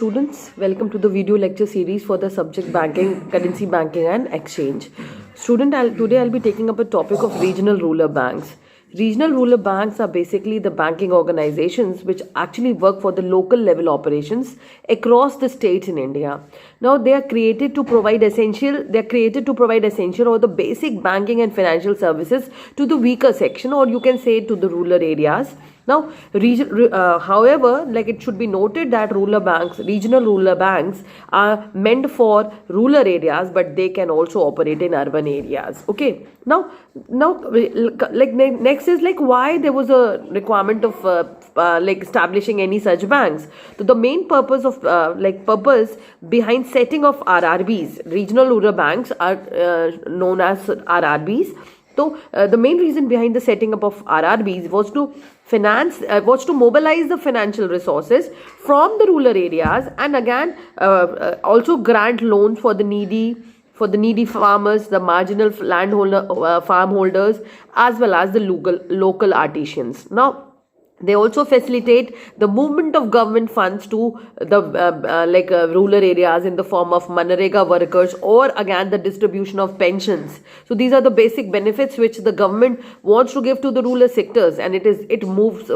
Students, welcome to the video lecture series for the subject banking, currency banking and exchange. Today I'll be taking up a topic of regional rural banks. Regional rural banks are basically the banking organizations which actually work for the local level operations across the states in India. Now they are created to provide essential or the basic banking and financial services to the weaker section, or you can say to the rural areas. Now, however, like it should be noted that regional rural banks are meant for rural areas, but they can also operate in urban areas. Okay. Now, like next is like why there was a requirement of like establishing any such banks. So the main purpose of purpose behind setting of RRBs, regional rural banks are known as RRBs. So the main reason behind the setting up of RRBs was to mobilize the financial resources from the rural areas, and again also grant loans for the needy farmers, the marginal farm holders, as well as the local artisans. Now, they also facilitate the movement of government funds to the rural areas in the form of Manrega workers, or again the distribution of pensions. So these are the basic benefits which the government wants to give to the rural sectors, and it moves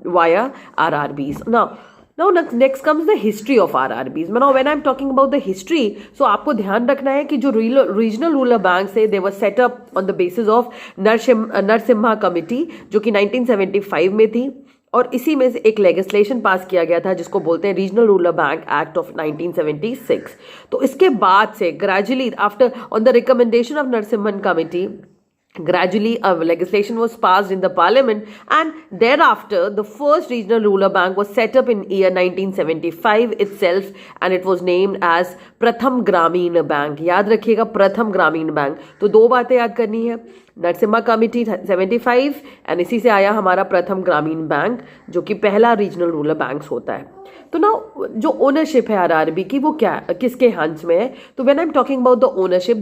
via RRBs. Now next comes the history of RRBs. Now when I'm talking about the history, so आपको ध्यान रखना है कि जो regional rural banks है, they were set up on the basis of Narasimha committee, जो कि 1975 में थी, और इसी में से एक लेजिस्लेशन पास किया गया था जिसको बोलते हैं regional rural bank act of 1976. तो इसके बाद से gradually after on the recommendation of Narasimhan committee, gradually a legislation was passed in the parliament, and thereafter the first regional rural bank was set up in year 1975 itself, and it was named as Pratham Gramin Bank. याद रखिएगा, प्रथम ग्रामीण bank. तो दो बातें याद करनी है, नरसिम्हा कमेटी 75 एंड इसी से आया हमारा प्रथम ग्रामीण बैंक, जो कि पहला रीजनल रूरल बैंक होता है. तो ना जो ओनरशिप है आरआरबी की, वो क्या किसके हाथ में है? तो when I am talking about the ownership,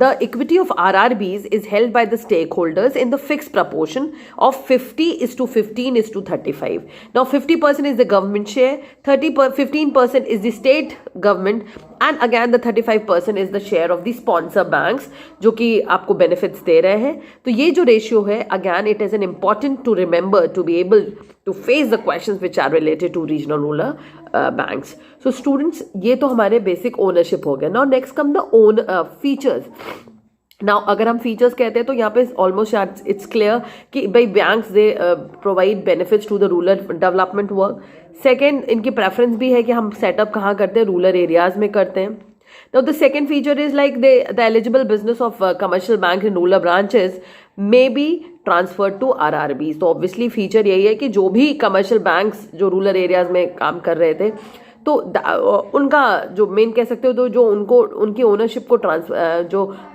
the equity of RRBs is held by the stakeholders in the fixed proportion of 50:15:35. Now 50% is the government share, 15% is the state government, and again the 35% is the share of the sponsor banks, जो कि आपको benefits दे रहे हैं. तो ये जो ratio है, again it is an important to remember to be able to face the questions which are related to regional rural banks. So students, ये तो हमारे basic ownership हो गया. Now next come the features. Now अगर हम features कहते हैं तो यहाँ पे ऑलमोस्ट इट्स क्लियर कि भाई banks they provide benefits to the rural development work. Second, इनकी प्रेफरेंस भी है कि हम सेटअप कहाँ करते हैं, रूरल एरियाज में करते हैं. Now the second feature is like the eligible business of commercial banks in rural branches may be transferred to RRBs. तो ऑब्वियसली फीचर यही है कि जो भी कमर्शियल बैंक्स जो रूरल एरियाज में काम कर रहे थे, तो उनका जो मेन कह सकते हो, तो जो उनकी ओनरशिप को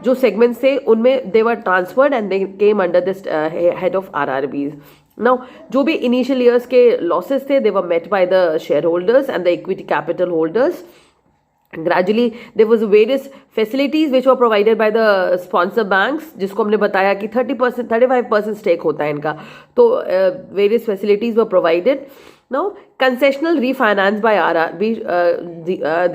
जो सेगमेंट्स थे उनमें they were transferred and they came under this head of RRBs. Now जो भी इनिशियल ईयर्स के लॉसेस थे, they were met by the shareholders and the equity capital holders. Gradually there was various facilities which were provided by the sponsor banks, जिसको हमने बताया कि 30% 35% stake होता है इनका. तो various facilities were provided. Now concessional refinance by RRB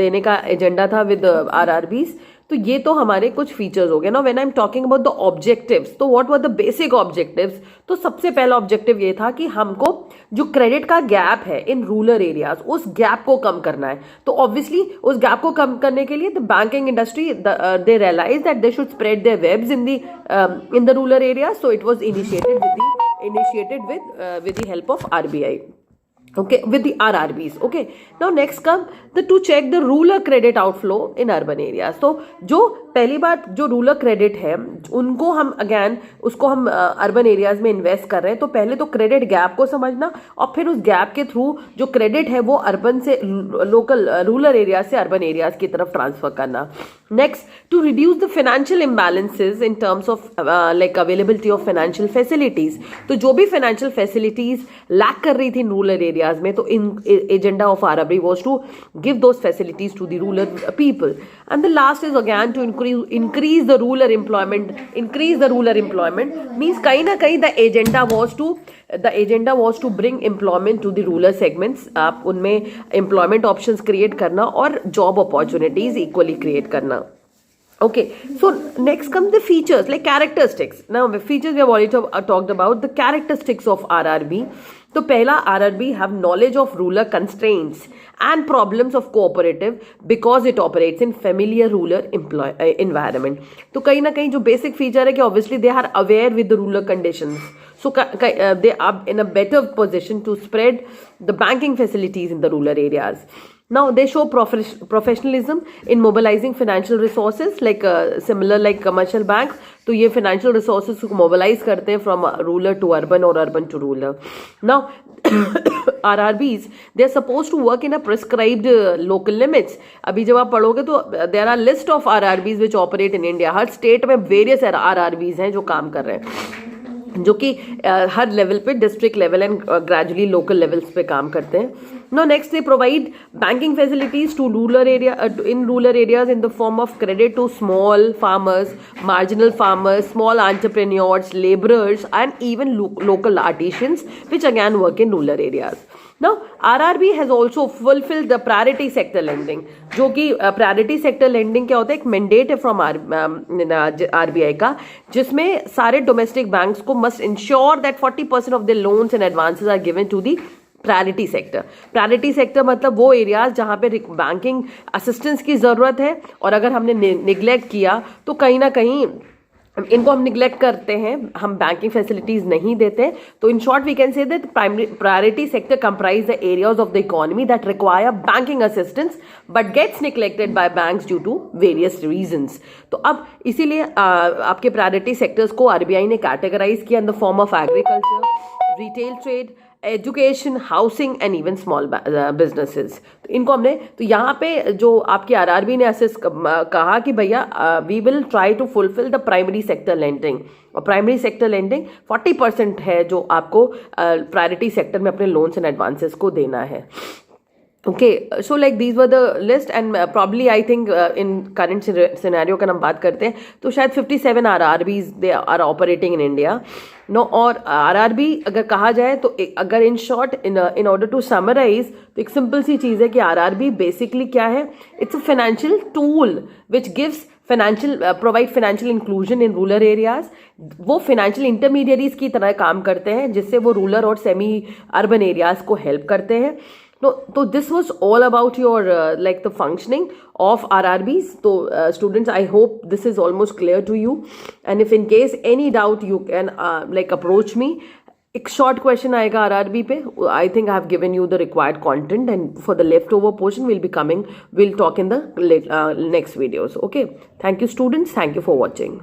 देने का एजेंडा था with RRBs. तो ये तो हमारे कुछ फीचर्स हो गए. Now when I am talking about the objectives, तो what were the basic objectives? तो सबसे पहला ऑब्जेक्टिव ये था कि हमको जो क्रेडिट का गैप है इन रूरल एरियाज, उस गैप को कम करना है. तो ऑब्वियसली उस गैप को कम करने के लिए the banking industry they realize that they should spread their webs in the rural areas. So it was initiated with the help of RBI. Okay, with the RRBs. Okay, now next come to check the rural credit outflow in urban areas. तो जो पहली बात जो rural credit है, उनको हम again उसको हम अर्बन एरियाज में इन्वेस्ट कर रहे हैं, तो पहले तो क्रेडिट गैप को समझना, और फिर उस गैप के थ्रू जो क्रेडिट है वो अर्बन से लोकल रूरल एरियाज से अर्बन एरियाज की तरफ ट्रांसफर करना. Next, to reduce the financial imbalances in terms of like availability of financial facilities. तो जो भी फाइनेंशियल फैसिलिटीज लैक कर रही थी रूरल एरियाज में, तो in agenda of RRB was to give those facilities to the rural people. And the last is again to increase the rural employment. Means कहीं ना कहीं the agenda was to bring employment to the rural segments. आप उनमें employment options create करना और job opportunities equally create करना. Okay, so next come the features like characteristics. Now the features we have already talked about. The characteristics of RRB. तो पहला, RRB have knowledge of rural constraints and problems of cooperative because it operates in familiar rural environment. तो कहीं ना कहीं जो basic feature है कि obviously they are aware with the rural conditions. So they are in a better position to spread the banking facilities in the rural areas. Now they show professionalism in mobilizing financial resources like similar like commercial banks. तो ये financial resources को mobilize करते हैं from rural to urban और urban to rural. Now RRBs they are supposed to work in a prescribed local limits. अभी जब आप पढ़ोगे तो there are list of RRBs which operate in India. Her state में various RRBs हैं जो काम कर रहे हैं, जो कि हर लेवल पे district level and gradually local levels पे काम करते हैं. Now next they provide banking facilities to rural areas in the form of credit to small farmers, marginal farmers, small entrepreneurs, laborers and even local artisans which again work in rural areas. Now RRB has also fulfilled the priority sector lending, जो कि priority sector lending क्या होता है, एक mandate है from RBI का, जिसमें सारे domestic banks को must ensure that 40% of their loans and advances are given to the priority sector मतलब वो एरियाज जहाँ पे बैंकिंग असिस्टेंस की ज़रूरत है, और अगर हमने निगलेक्ट किया तो कहीं ना कहीं इनको हम निगलेक्ट करते हैं, हम बैंकिंग फैसिलिटीज़ नहीं देते. तो in short we can say that priority sector comprise the areas of the economy that require banking assistance but gets neglected by banks due to various reasons. तो अब इसीलिए आपके प्रायोरिटी सेक्टर्स को RBI ने categorize किया in the form of agriculture, retail trade, education, housing and even small businesses. तो इनको हमने, तो यहाँ पे जो आपकी आरआरबी ने असेस कहा कि भैया we will try to fulfill the primary sector lending, और प्राइमरी सेक्टर लेंडिंग 40% है जो आपको प्रायोरिटी सेक्टर में अपने लोन्स एंड एडवांसेस को देना है. Okay, so like these were the list and probably I think in current scenario का हम बात करते हैं तो शायद 57 RRBs they are operating in India. No, और RRB अगर कहा जाए तो अगर in short in order to summarize तो एक सिंपल सी चीज़ है कि RRB basically क्या है, it's a financial tool which gives provide financial inclusion in rural areas. वो financial intermediaries की तरह काम करते हैं जिससे वो rural और semi urban areas को help करते हैं. So this was all about your like the functioning of RRBs. So students, I hope this is almost clear to you, and if in case any doubt you can like approach me. एक short question आएगा RRB पे. I think I have given you the required content, and for the leftover portion we'll talk in the next videos. Okay, thank you students, thank you for watching.